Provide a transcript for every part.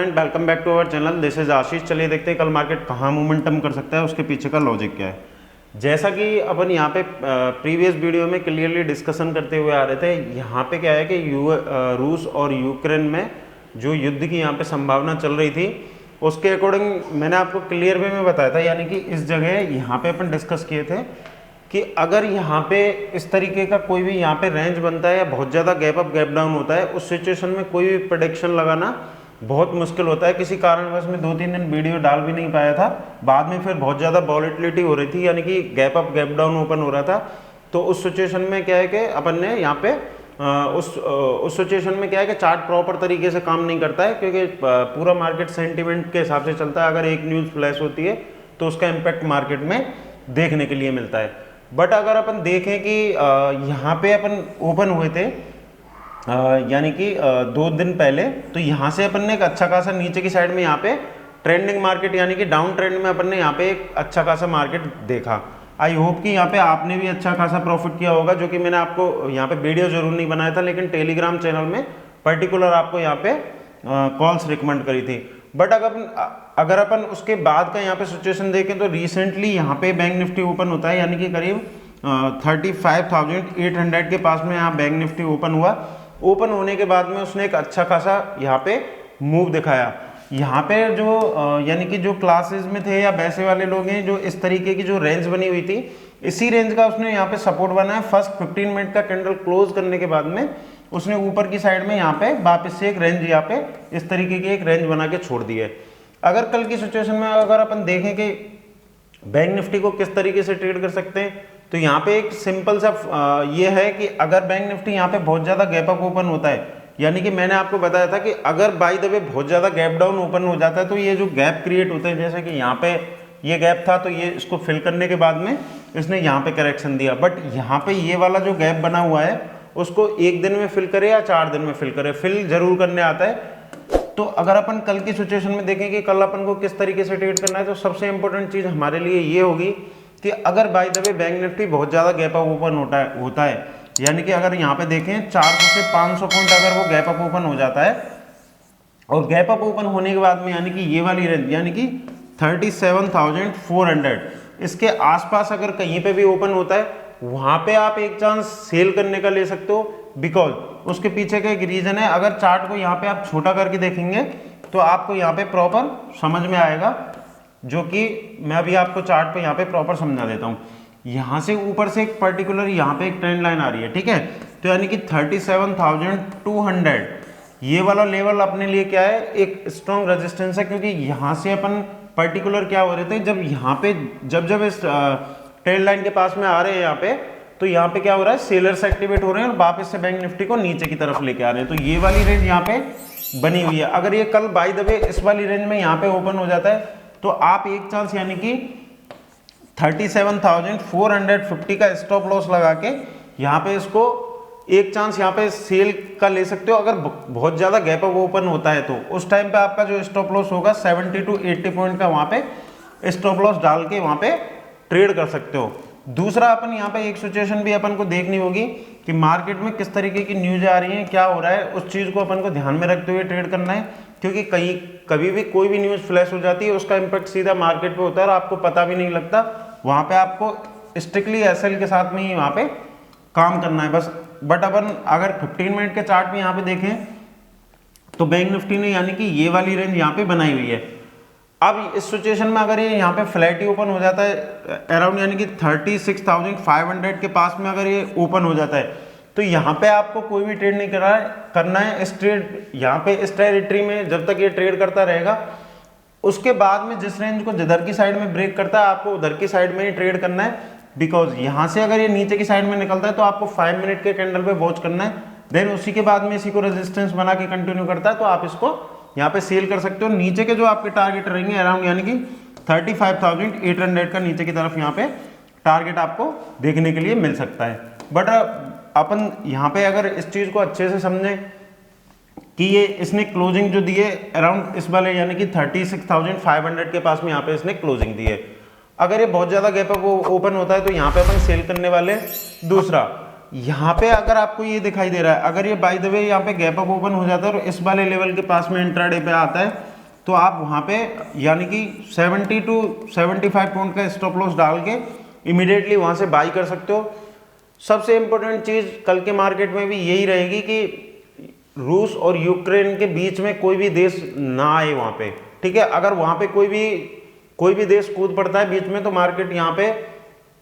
Welcome back to our channel, this is Ashish. चलिए देखते हैं कल मार्केट कहाँ मोमेंटम कर सकता है, उसके पीछे का लॉजिक क्या है। जैसा कि अपन यहाँ पे प्रीवियस वीडियो में क्लियरली डिस्कशन करते हुए आ रहे थे, यहाँ पे क्या है कि रूस और यूक्रेन में जो युद्ध की यहाँ पे संभावना चल रही थी, उसके अकॉर्डिंग मैंने आपको क्लियर वे में बताया था। यानी कि इस जगह यहाँ पे अपन डिस्कस किए थे कि अगर यहाँ पे इस तरीके का कोई भी यहाँ पे रेंज बनता है या बहुत ज़्यादा गैप अप गैप डाउन होता है, उस सिचुएशन में कोई भी प्रेडिक्शन लगाना बहुत मुश्किल होता है। किसी कारणवश में 2-3 दिन वीडियो डाल भी नहीं पाया था, बाद में फिर बहुत ज़्यादा वॉलेटिलिटी हो रही थी, यानी कि gap up gap down open हो रहा था। तो उस सिचुएशन में क्या है कि अपन ने यहाँ पे उस सिचुएशन में क्या है कि चार्ट प्रॉपर तरीके से काम नहीं करता है, क्योंकि पूरा मार्केट सेंटिमेंट के हिसाब से चलता है। अगर एक न्यूज़ फ्लैश होती है तो उसका इम्पैक्ट मार्केट में देखने के लिए मिलता है। बट अगर अपन देखें कि यहाँ पे अपन ओपन हुए थे यानी कि 2 दिन पहले, तो यहाँ से अपन ने एक अच्छा खासा नीचे की साइड में यहाँ पे ट्रेंडिंग मार्केट यानी कि डाउन ट्रेंड में अपन ने यहाँ पे एक अच्छा खासा मार्केट देखा। आई होप कि यहाँ पे आपने भी अच्छा खासा प्रॉफिट किया होगा, जो कि मैंने आपको यहाँ पे वीडियो जरूर नहीं बनाया था, लेकिन टेलीग्राम चैनल में पर्टिकुलर आपको यहाँ पे कॉल्स रिकमेंड करी थी। बट अगर अपन उसके बाद का यहाँ पे सिचुएशन देखें तो रिसेंटली यहाँ पे बैंक निफ्टी ओपन होता है, यानी कि करीब 35,800 के पास में यहाँ बैंक निफ्टी ओपन हुआ। ओपन होने के बाद में उसने एक अच्छा खासा यहाँ पे मूव दिखाया। यहाँ पे जो यानी कि जो क्लासेस में थे या वैसे वाले लोग हैं, जो इस तरीके की जो रेंज बनी हुई थी, इसी रेंज का उसने यहाँ पे सपोर्ट बनाया। फर्स्ट 15 मिनट का कैंडल क्लोज करने के बाद में उसने ऊपर की साइड में यहाँ पे वापस से एक रेंज यहाँ पे इस तरीके की एक रेंज बना के छोड़ दी है। अगर कल की सिचुएशन में अगर अपन देखें कि बैंक निफ्टी को किस तरीके से ट्रेड कर सकते हैं, तो यहाँ पे एक सिंपल सा ये है कि अगर बैंक निफ्टी यहाँ पे बहुत ज़्यादा गैप अप ओपन होता है, यानी कि मैंने आपको बताया था कि अगर बाय द वे बहुत ज़्यादा गैप डाउन ओपन हो जाता है, तो ये जो गैप क्रिएट होते हैं, जैसे कि यहाँ पे ये गैप था, तो ये इसको फिल करने के बाद में इसने यहाँ पे करेक्शन दिया। बट यहाँ पे ये वाला जो गैप बना हुआ है, उसको 1 दिन में फिल करे या 4 दिन में फिल करे, फिल जरूर करने आता है। तो अगर अपन कल की सिचुएशन में देखें कि कल अपन को किस तरीके से ट्रेड करना है, तो सबसे इंपॉर्टेंट चीज़ हमारे लिए ये होगी कि अगर by the way bank Nifty बहुत ज़्यादा गैप अप ओपन होता है, यानी कि अगर यहाँ पे देखें 400 से 500 पॉइंट अगर वो गैप अप ओपन हो जाता है, और गैप अप ओपन होने के बाद में यानी कि ये वाली रेंज यानी कि 37,400 इसके आसपास अगर कहीं पे भी ओपन होता है, वहाँ पे आप एक चांस सेल करने का ले सकते हो। बिकॉज उसके पीछे का एक रीज़न है। अगर चार्ट को यहाँ पे आप छोटा करके देखेंगे तो आपको यहाँ पे प्रॉपर समझ में आएगा, जो कि मैं अभी आपको चार्ट पे यहाँ पे प्रॉपर समझा देता हूँ। यहाँ से ऊपर से एक पर्टिकुलर यहाँ पे एक ट्रेंड लाइन आ रही है, ठीक है। तो यानी कि 37,200 ये वाला लेवल अपने लिए क्या है, एक स्ट्रॉन्ग रेजिस्टेंस है, क्योंकि यहाँ से अपन पर्टिकुलर क्या हो रहे थे, जब यहाँ पे जब इस ट्रेंड लाइन के पास में आ रहे हैं यहाँ पे, तो यहाँ पे क्या हो रहा है, सेलर्स एक्टिवेट हो रहे हैं और वापस से बैंक निफ्टी को नीचे की तरफ लेके आ रहे हैं। तो ये वाली रेंज यहाँ पे बनी हुई है। अगर ये कल बाय द वे इस वाली रेंज में यहाँ पे ओपन हो जाता है, तो आप एक चांस यानी कि 37,450 का स्टॉप लॉस लगा के यहाँ पे इसको एक चांस यहाँ पे सेल का ले सकते हो। अगर बहुत ज़्यादा गैप अप ओपन होता है तो उस टाइम पे आपका जो स्टॉप लॉस होगा 70 to 80 पॉइंट का वहाँ पे स्टॉप लॉस डाल के वहाँ पे ट्रेड कर सकते हो। दूसरा अपन यहाँ पे एक सिचुएशन भी अपन को देखनी होगी कि मार्केट में किस तरीके की न्यूज़ आ रही है, क्या हो रहा है, उस चीज़ को अपन को ध्यान में रखते हुए ट्रेड करना है। क्योंकि कभी भी कोई भी न्यूज़ फ्लैश हो जाती है, उसका इम्पैक्ट सीधा मार्केट पे होता है और आपको पता भी नहीं लगता। वहाँ पे आपको स्ट्रिक्टली एसएल के साथ में ही वहाँ पे काम करना है बस। बट अपन अगर 15 मिनट के चार्ट में यहाँ पे देखें तो बैंक निफ्टी ने यानी कि ये वाली रेंज यहाँ पे बनाई हुई है। अब इस सिचुएशन में अगर ये यहाँ पे फ्लैट ही ओपन हो जाता है अराउंड यानी कि 36,500 के पास में अगर ये ओपन हो जाता है, तो यहाँ पे आपको कोई भी ट्रेड नहीं करना है। इस ट्रेड यहाँ पे इस टेरिटरी में जब तक ये ट्रेड करता रहेगा, उसके बाद में जिस रेंज को जिधर की साइड में ब्रेक करता है, आपको उधर की साइड में ही ट्रेड करना है। बिकॉज यहाँ से अगर ये नीचे की साइड में निकलता है, तो आपको 5 मिनट के कैंडल पे वॉच करना है। देन उसी के बाद में इसी को रेजिस्टेंस बना के कंटिन्यू करता है, तो आप इसको यहाँ पे सेल कर सकते हो। नीचे के जो आपके टारगेट रहेंगे अराउंड यानी कि 35,800 का नीचे की तरफ यहाँ पे टारगेट आपको देखने के लिए मिल सकता है। बट अपन यहाँ पे अगर इस चीज़ को अच्छे से समझें कि ये इसने क्लोजिंग जो दी है अराउंड इस वाले यानी कि 36,500 के पास में यहाँ पे इसने क्लोजिंग दी है। अगर ये बहुत ज़्यादा गैप अप ओपन होता है तो यहाँ पे अपन सेल करने वाले। दूसरा, यहाँ पे अगर आपको ये दिखाई दे रहा है, अगर ये बाय द वे यहाँ पे गैप अप ओपन हो जाता है और इस वाले लेवल के पास में इंट्राडे पे आता है, तो आप वहाँ पे यानी कि 70 टू 75 पॉइंट का स्टॉप लॉस डाल के इमीडिएटली वहाँ से बाई कर सकते हो। सबसे इम्पोर्टेंट चीज़ कल के मार्केट में भी यही रहेगी कि रूस और यूक्रेन के बीच में कोई भी देश ना आए वहाँ पे, ठीक है। अगर वहाँ पे कोई भी देश कूद पड़ता है बीच में तो मार्केट यहाँ पे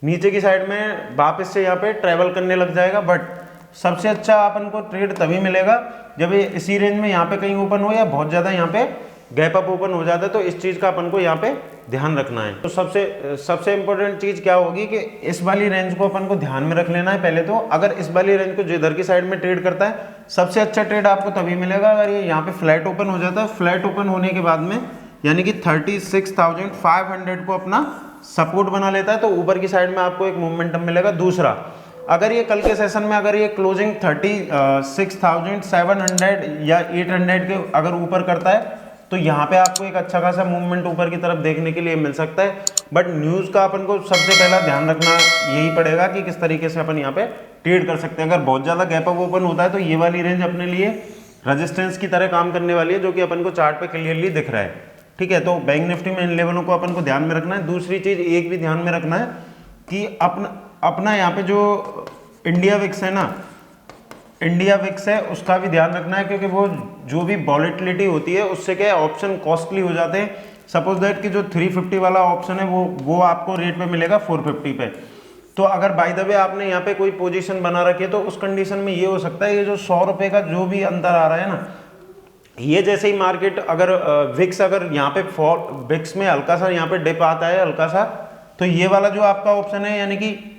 नीचे की साइड में वापस से यहाँ पे ट्रेवल करने लग जाएगा। बट सबसे अच्छा अपन को ट्रेड तभी मिलेगा जब ये इसी रेंज में यहाँ पे कहीं ओपन हो या बहुत ज़्यादा यहाँ पे गैप अप ओपन हो जाता है, तो इस चीज़ का अपन को यहाँ पे ध्यान रखना है। तो सबसे इंपॉर्टेंट चीज़ क्या होगी कि इस वाली रेंज को अपन को ध्यान में रख लेना है पहले तो। अगर इस वाली रेंज को जो इधर की साइड में ट्रेड करता है, सबसे अच्छा ट्रेड आपको तभी मिलेगा अगर ये यहाँ पे फ्लैट ओपन हो जाता है। फ्लैट ओपन होने के बाद में यानी कि 36,500 को अपना सपोर्ट बना लेता है, तो ऊपर की साइड में आपको एक मोमेंटम मिलेगा। दूसरा, अगर ये कल के सेशन में अगर ये क्लोजिंग 36,700 या 800 के अगर ऊपर करता है तो यहाँ पे आपको एक अच्छा खासा मूवमेंट ऊपर की तरफ देखने के लिए मिल सकता है। बट न्यूज़ का अपन को सबसे पहला ध्यान रखना यही पड़ेगा कि किस तरीके से अपन यहाँ पे ट्रेड कर सकते हैं। अगर बहुत ज़्यादा गैप अप ओपन होता है तो ये वाली रेंज अपने लिए रेजिस्टेंस की तरह काम करने वाली है, जो कि अपन को चार्ट पे क्लियरली दिख रहा है, ठीक है। तो बैंक निफ्टी में इन लेवलों को अपन को ध्यान में रखना है। दूसरी चीज़ एक भी ध्यान में रखना है कि अपना यहाँ पे जो इंडिया विक्स है ना, इंडिया विक्स है उसका भी ध्यान रखना है, क्योंकि वो जो भी वॉलेटिलिटी होती है उससे क्या ऑप्शन कॉस्टली हो जाते हैं। सपोज दैट कि जो 350 वाला ऑप्शन है वो आपको रेट पे मिलेगा 450 पे। तो अगर बाय द वे आपने यहाँ पे कोई पोजीशन बना रखी है तो उस कंडीशन में ये हो सकता है ये जो 100 रुपये का जो भी अंतर आ रहा है ना, ये जैसे ही मार्केट अगर विक्स अगर यहाँ पे विक्स में हल्का सा यहाँ पे डिप आता है हल्का सा, तो ये वाला जो आपका ऑप्शन है, यानी कि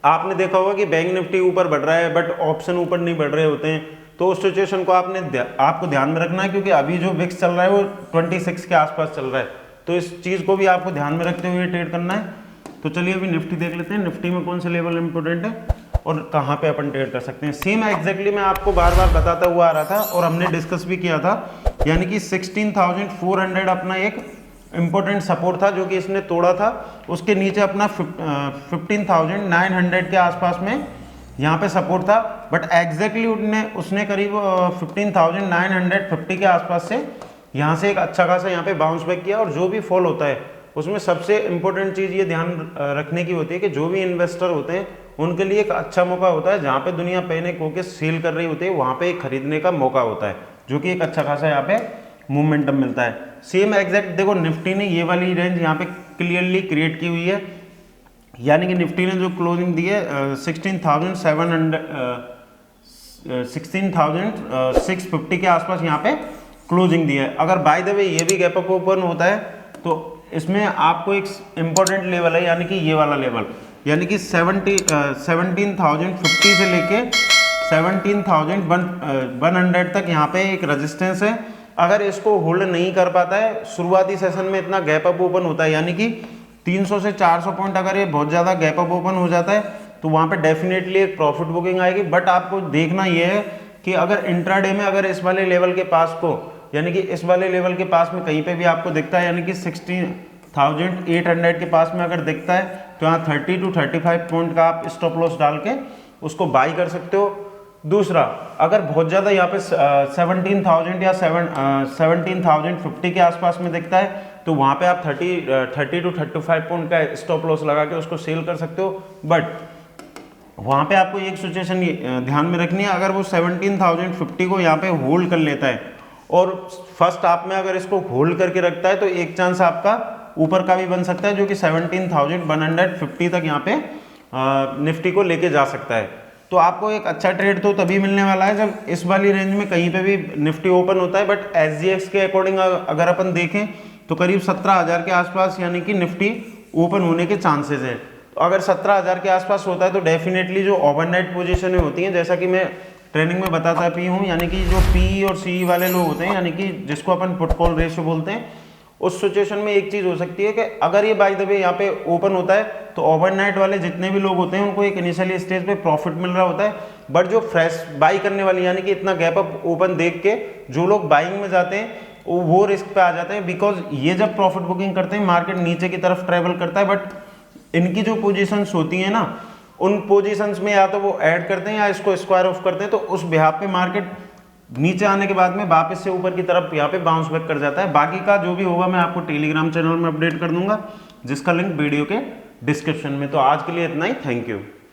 आपने देखा होगा कि बैंक निफ्टी ऊपर बढ़ रहा है बट ऑप्शन ऊपर नहीं बढ़ रहे होते हैं, तो उस सिचुएशन को आपको ध्यान में रखना है, क्योंकि अभी जो विक्स चल रहा है वो 26 के आसपास चल रहा है। तो इस चीज़ को भी आपको ध्यान में रखते हुए ट्रेड करना है। तो चलिए अभी निफ्टी देख लेते हैं, निफ्टी में कौन से लेवल इंपॉर्टेंट है और कहाँ पे अपन ट्रेड कर सकते हैं। सेम एग्जैक्टली मैं आपको बार बार बताता हुआ आ रहा था और हमने डिस्कस भी किया था, यानी कि 16,400 अपना एक इंपॉर्टेंट सपोर्ट था जो कि इसने तोड़ा था। उसके नीचे अपना 15,900 के आसपास में यहाँ पे सपोर्ट था, बट एग्जैक्टली उसने करीब 15,950 के आसपास से यहाँ से एक अच्छा खासा यहाँ पे बाउंस बैक किया। और जो भी फॉल होता है उसमें सबसे इंपॉर्टेंट चीज़ ये ध्यान रखने की होती है कि जो भी इन्वेस्टर होते हैं उनके लिए एक अच्छा मौका होता है, जहाँ पे दुनिया पैनिक होकर सेल कर रही होती है वहाँ पे एक खरीदने का मौका होता है, जो कि एक अच्छा खासा यहाँ पे मोमेंटम मिलता है। सेम एग्जैक्ट देखो निफ्टी ने ये वाली रेंज यहाँ पे क्लियरली क्रिएट की हुई है, यानी कि निफ्टी ने जो क्लोजिंग दी है 16,650 के आसपास यहाँ पे क्लोजिंग दी है। अगर बाय द वे ये भी गैप अप ओपन होता है तो इसमें आपको एक इम्पोर्टेंट लेवल है, यानी कि ये वाला लेवल, यानी कि 17,050 से लेके 17,100 तक यहाँ पे एक रेजिस्टेंस है। अगर इसको होल्ड नहीं कर पाता है, शुरुआती सेशन में इतना गैप अप ओपन होता है, यानी कि 300 से 400 पॉइंट अगर ये बहुत ज़्यादा गैप अप ओपन हो जाता है तो वहाँ पे डेफिनेटली एक प्रॉफिट बुकिंग आएगी। बट आपको देखना ये है कि अगर इंट्राडे में अगर इस वाले लेवल के पास को, यानी कि इस वाले लेवल के पास में कहीं पे भी आपको दिखता है, यानी कि 16,800 के पास में अगर दिखता है तो यहाँ 30 टू 35 पॉइंट का आप स्टॉप लॉस डाल के उसको बाई कर सकते हो। दूसरा, अगर बहुत ज़्यादा यहाँ पे 17,000 या 17,050 के आसपास में दिखता है तो वहाँ पे आप 30 टू 35 पॉइंट का स्टॉप लॉस लगा के उसको सेल कर सकते हो। बट वहाँ पे आपको एक सिचुएशन ध्यान में रखनी है, अगर वो 17,050 को यहाँ पे होल्ड कर लेता है और फर्स्ट हाफ में अगर इसको होल्ड करके रखता है तो एक चांस आपका ऊपर का भी बन सकता है, जो कि 17,150 तक यहाँ पे निफ्टी को लेके जा सकता है। तो आपको एक अच्छा ट्रेड तो तभी मिलने वाला है जब इस वाली रेंज में कहीं पे भी निफ्टी ओपन होता है। बट SGX के अकॉर्डिंग अगर अपन देखें तो करीब 17,000 के आसपास यानी कि निफ्टी ओपन होने के चांसेस है। तो अगर 17,000 के आसपास होता है तो डेफिनेटली जो ओवरनाइट पोजीशनें होती हैं, जैसा कि मैं ट्रेनिंग में बताता भी हूँ, यानी कि जो PE और CE वाले लोग होते हैं, यानी कि जिसको अपन पुट कॉल रेशियो बोलते हैं, उस सिचुएशन में एक चीज़ हो सकती है कि अगर ये बाय द वे यहाँ पे ओपन होता है तो ओवरनाइट वाले जितने भी लोग होते हैं उनको एक इनिशियली स्टेज पे प्रॉफिट मिल रहा होता है। बट जो फ्रेश बाई करने वाली, यानी कि इतना गैप अप ओपन देख के जो लोग बाइंग में जाते हैं वो रिस्क पे आ जाते हैं, बिकॉज ये जब प्रॉफिट बुकिंग करते हैं मार्केट नीचे की तरफ ट्रेवल करता है, बट इनकी जो पोजीशंस होती हैं ना, उन पोजीशंस में या तो वो ऐड करते हैं या इसको स्क्वायर ऑफ करते हैं, तो उस बिहाफ पे मार्केट नीचे आने के बाद में वापस से ऊपर की तरफ यहाँ पे बाउंस बैक कर जाता है। बाकी का जो भी होगा मैं आपको टेलीग्राम चैनल में अपडेट कर दूंगा, जिसका लिंक वीडियो के डिस्क्रिप्शन में। तो आज के लिए इतना ही, थैंक यू।